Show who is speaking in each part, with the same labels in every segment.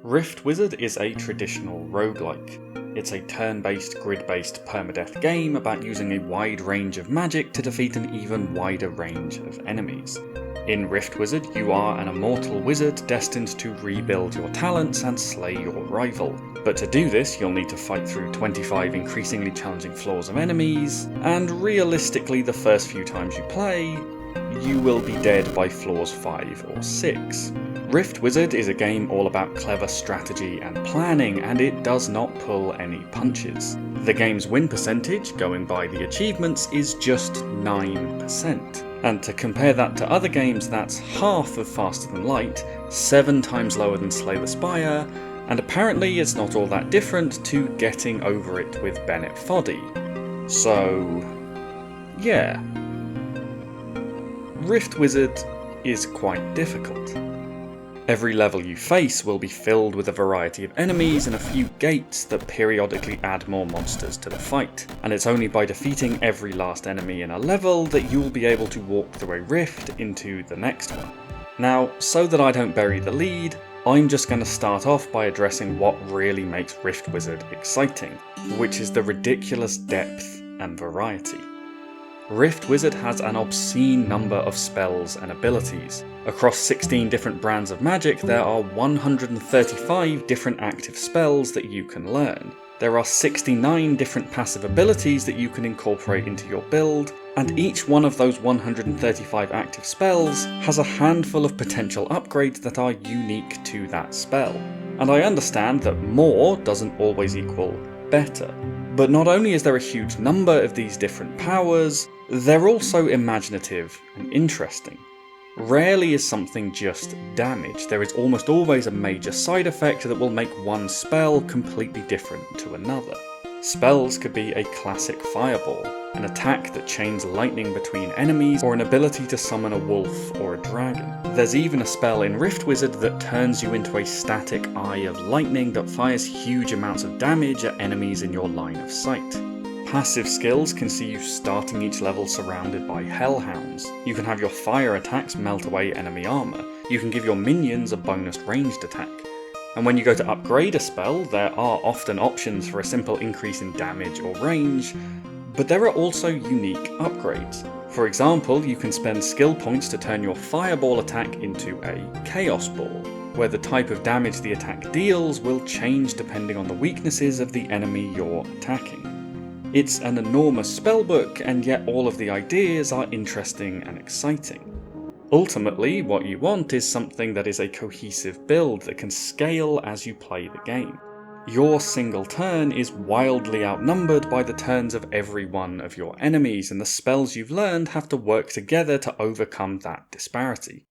Speaker 1: Rift Wizard is a traditional roguelike. It's a turn-based, grid-based permadeath game about using a wide range of magic to defeat an even wider range of enemies. In Rift Wizard, you are an immortal wizard destined to rebuild your talents and slay your rival. But to do this, you'll need to fight through 25 increasingly challenging floors of enemies, and realistically the first few times you play, you will be dead by floors 5 or 6. Rift Wizard is a game all about clever strategy and planning, and it does not pull any punches. The game's win percentage, going by the achievements, is just 9%. And to compare that to other games, that's half of Faster Than Light, 7 times lower than Slay the Spire, and apparently it's not all that different to Getting Over It with Bennett Foddy. So, yeah. Rift Wizard is quite difficult. Every level you face will be filled with a variety of enemies and a few gates that periodically add more monsters to the fight, and it's only by defeating every last enemy in a level that you'll be able to walk through a rift into the next one. Now, so that I don't bury the lead, I'm just going to start off by addressing what really makes Rift Wizard exciting, which is the ridiculous depth and variety. Rift Wizard has an obscene number of spells and abilities. Across 16 different brands of magic, there are 135 different active spells that you can learn. There are 69 different passive abilities that you can incorporate into your build, and each one of those 135 active spells has a handful of potential upgrades that are unique to that spell. And I understand that more doesn't always equal better. But not only is there a huge number of these different powers, they're also imaginative and interesting. Rarely is something just damage. There is almost always a major side effect that will make one spell completely different to another. Spells could be a classic fireball, an attack that chains lightning between enemies, or an ability to summon a wolf or a dragon. There's even a spell in Rift Wizard that turns you into a static eye of lightning that fires huge amounts of damage at enemies in your line of sight. Passive skills can see you starting each level surrounded by hellhounds. You can have your fire attacks melt away enemy armour. You can give your minions a bonus ranged attack. And when you go to upgrade a spell, there are often options for a simple increase in damage or range, but there are also unique upgrades. For example, you can spend skill points to turn your fireball attack into a chaos ball, where the type of damage the attack deals will change depending on the weaknesses of the enemy you're attacking. It's an enormous spellbook, and yet all of the ideas are interesting and exciting. Ultimately, what you want is something that is a cohesive build that can scale as you play the game. Your single turn is wildly outnumbered by the turns of every one of your enemies, and the spells you've learned have to work together to overcome that disparity.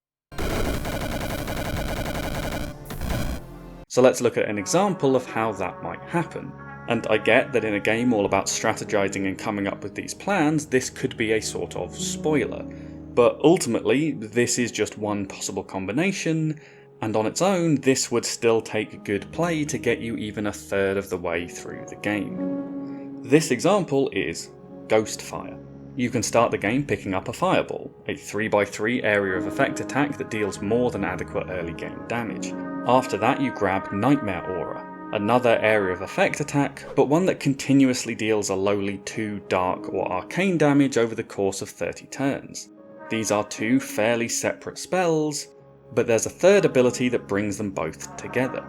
Speaker 1: So let's look at an example of how that might happen. And I get that in a game all about strategizing and coming up with these plans, this could be a sort of spoiler. But ultimately, this is just one possible combination, and on its own, this would still take good play to get you even a third of the way through the game. This example is Ghostfire. You can start the game picking up a fireball, a 3x3 area of effect attack that deals more than adequate early game damage. After that, you grab Nightmare Aura, another area of effect attack, but one that continuously deals a lowly 2 dark or arcane damage over the course of 30 turns. These are two fairly separate spells, but there's a third ability that brings them both together.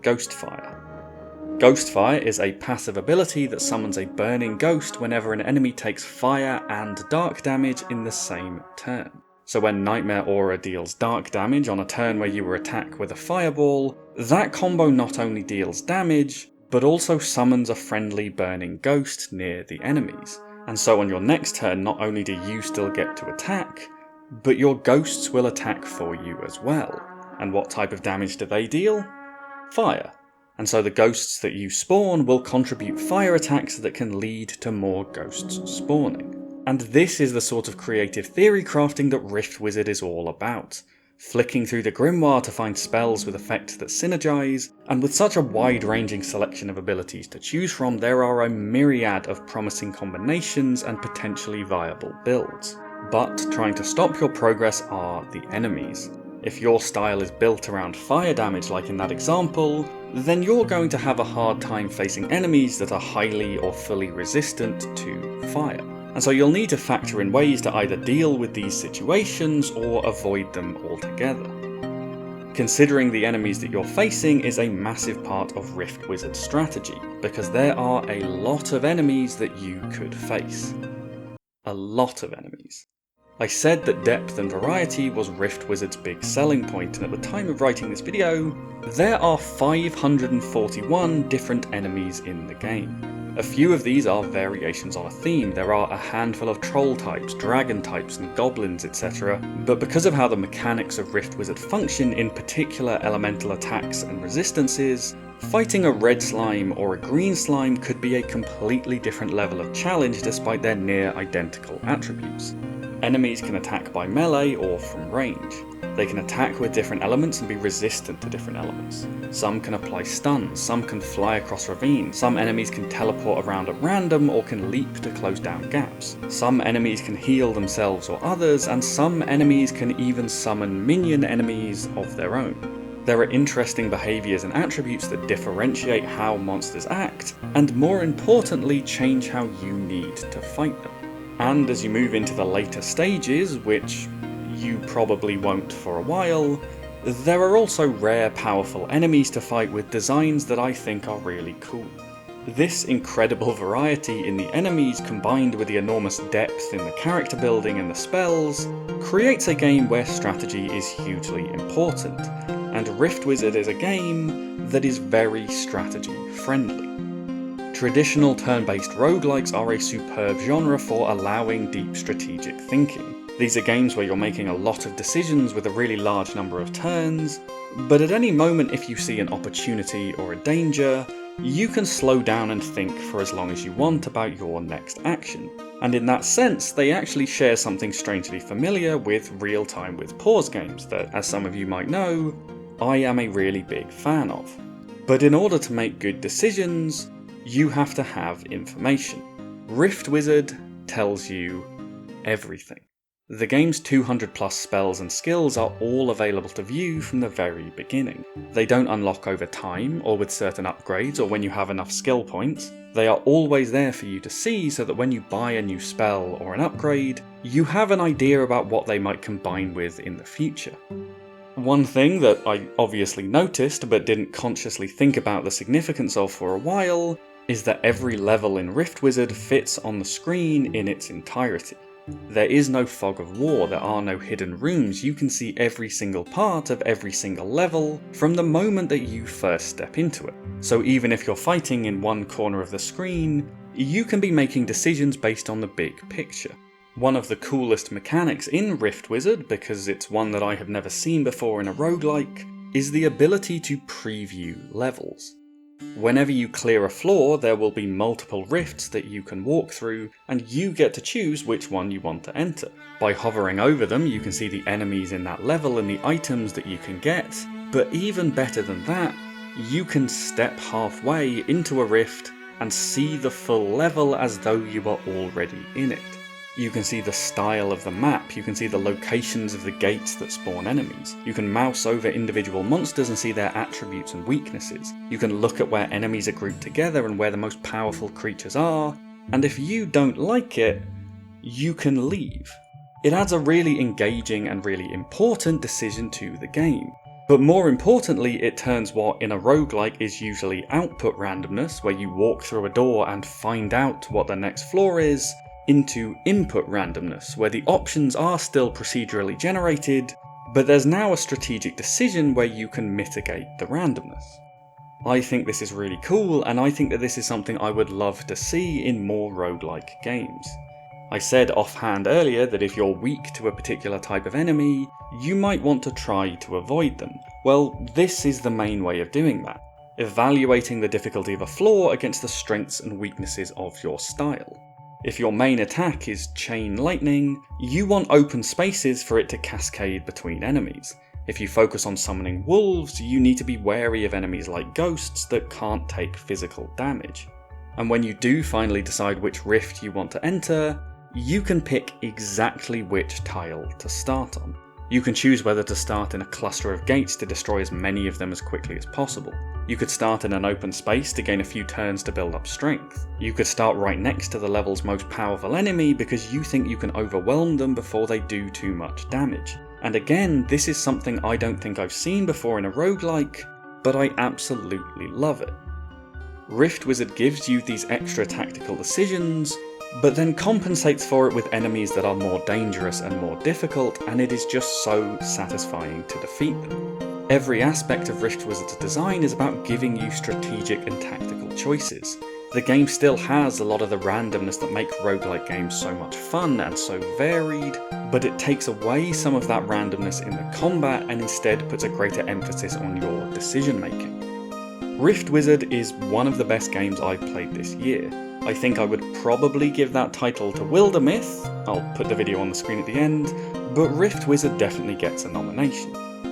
Speaker 1: Ghostfire. Ghostfire is a passive ability that summons a burning ghost whenever an enemy takes fire and dark damage in the same turn. So when Nightmare Aura deals dark damage on a turn where you were attacked with a fireball, that combo not only deals damage, but also summons a friendly burning ghost near the enemies. And so on your next turn, not only do you still get to attack, but your ghosts will attack for you as well. And what type of damage do they deal? Fire. And so the ghosts that you spawn will contribute fire attacks that can lead to more ghosts spawning. And this is the sort of creative theory crafting that Rift Wizard is all about. Flicking through the grimoire to find spells with effects that synergize, and with such a wide-ranging selection of abilities to choose from, there are a myriad of promising combinations and potentially viable builds. But trying to stop your progress are the enemies. If your style is built around fire damage like in that example, then you're going to have a hard time facing enemies that are highly or fully resistant to fire. And so you'll need to factor in ways to either deal with these situations or avoid them altogether. Considering the enemies that you're facing is a massive part of Rift Wizard's strategy, because there are a lot of enemies that you could face. A lot of enemies. I said that depth and variety was Rift Wizard's big selling point, and at the time of writing this video, there are 541 different enemies in the game. A few of these are variations on a theme. There are a handful of troll types, dragon types, and goblins, etc. But because of how the mechanics of Rift Wizard function, in particular elemental attacks and resistances, fighting a red slime or a green slime could be a completely different level of challenge despite their near identical attributes. Enemies can attack by melee or from range. They can attack with different elements and be resistant to different elements. Some can apply stuns, some can fly across ravines, some enemies can teleport around at random or can leap to close down gaps. Some enemies can heal themselves or others, and some enemies can even summon minion enemies of their own. There are interesting behaviours and attributes that differentiate how monsters act, and more importantly change how you need to fight them. And as you move into the later stages, which you probably won't for a while, there are also rare powerful enemies to fight with designs that I think are really cool. This incredible variety in the enemies combined with the enormous depth in the character building and the spells creates a game where strategy is hugely important, and Rift Wizard is a game that is very strategy friendly. Traditional turn-based roguelikes are a superb genre for allowing deep strategic thinking. These are games where you're making a lot of decisions with a really large number of turns, but at any moment if you see an opportunity or a danger, you can slow down and think for as long as you want about your next action. And in that sense, they actually share something strangely familiar with real-time with pause games that, as some of you might know, I am a really big fan of. But in order to make good decisions, you have to have information. Rift Wizard tells you everything. The game's 200 plus spells and skills are all available to view from the very beginning. They don't unlock over time, or with certain upgrades, or when you have enough skill points. They are always there for you to see so that when you buy a new spell or an upgrade, you have an idea about what they might combine with in the future. One thing that I obviously noticed but didn't consciously think about the significance of for a while is that every level in Rift Wizard fits on the screen in its entirety. There is no fog of war, there are no hidden rooms, you can see every single part of every single level from the moment that you first step into it. So even if you're fighting in one corner of the screen, you can be making decisions based on the big picture. One of the coolest mechanics in Rift Wizard, because it's one that I have never seen before in a roguelike, is the ability to preview levels. Whenever you clear a floor, there will be multiple rifts that you can walk through, and you get to choose which one you want to enter. By hovering over them, you can see the enemies in that level and the items that you can get, but even better than that, you can step halfway into a rift and see the full level as though you are already in it. You can see the style of the map, you can see the locations of the gates that spawn enemies. You can mouse over individual monsters and see their attributes and weaknesses. You can look at where enemies are grouped together and where the most powerful creatures are, and if you don't like it, you can leave. It adds a really engaging and really important decision to the game. But more importantly, it turns what in a roguelike is usually output randomness, where you walk through a door and find out what the next floor is, into input randomness, where the options are still procedurally generated, but there's now a strategic decision where you can mitigate the randomness. I think this is really cool, and I think that this is something I would love to see in more roguelike games. I said offhand earlier that if you're weak to a particular type of enemy, you might want to try to avoid them. Well, this is the main way of doing that, evaluating the difficulty of a floor against the strengths and weaknesses of your style. If your main attack is Chain Lightning, you want open spaces for it to cascade between enemies. If you focus on summoning wolves, you need to be wary of enemies like ghosts that can't take physical damage. And when you do finally decide which rift you want to enter, you can pick exactly which tile to start on. You can choose whether to start in a cluster of gates to destroy as many of them as quickly as possible. You could start in an open space to gain a few turns to build up strength. You could start right next to the level's most powerful enemy because you think you can overwhelm them before they do too much damage. And again, this is something I don't think I've seen before in a roguelike, but I absolutely love it. Rift Wizard gives you these extra tactical decisions, but then compensates for it with enemies that are more dangerous and more difficult, and it is just so satisfying to defeat them. Every aspect of Rift Wizard's design is about giving you strategic and tactical choices. The game still has a lot of the randomness that make roguelike games so much fun and so varied, but it takes away some of that randomness in the combat and instead puts a greater emphasis on your decision making. Rift Wizard is one of the best games I've played this year. I think I would probably give that title to Wildermyth, I'll put the video on the screen at the end, but Rift Wizard definitely gets a nomination.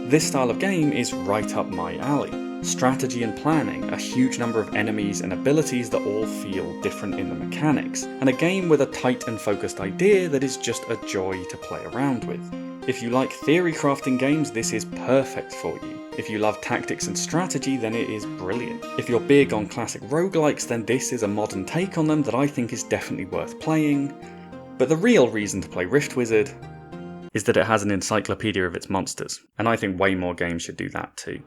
Speaker 1: This style of game is right up my alley. Strategy and planning, a huge number of enemies and abilities that all feel different in the mechanics, and a game with a tight and focused idea that is just a joy to play around with. If you like theory crafting games, this is perfect for you. If you love tactics and strategy, then it is brilliant. If you're big on classic roguelikes, then this is a modern take on them that I think is definitely worth playing. But the real reason to play Rift Wizard is that it has an encyclopedia of its monsters, and I think way more games should do that too.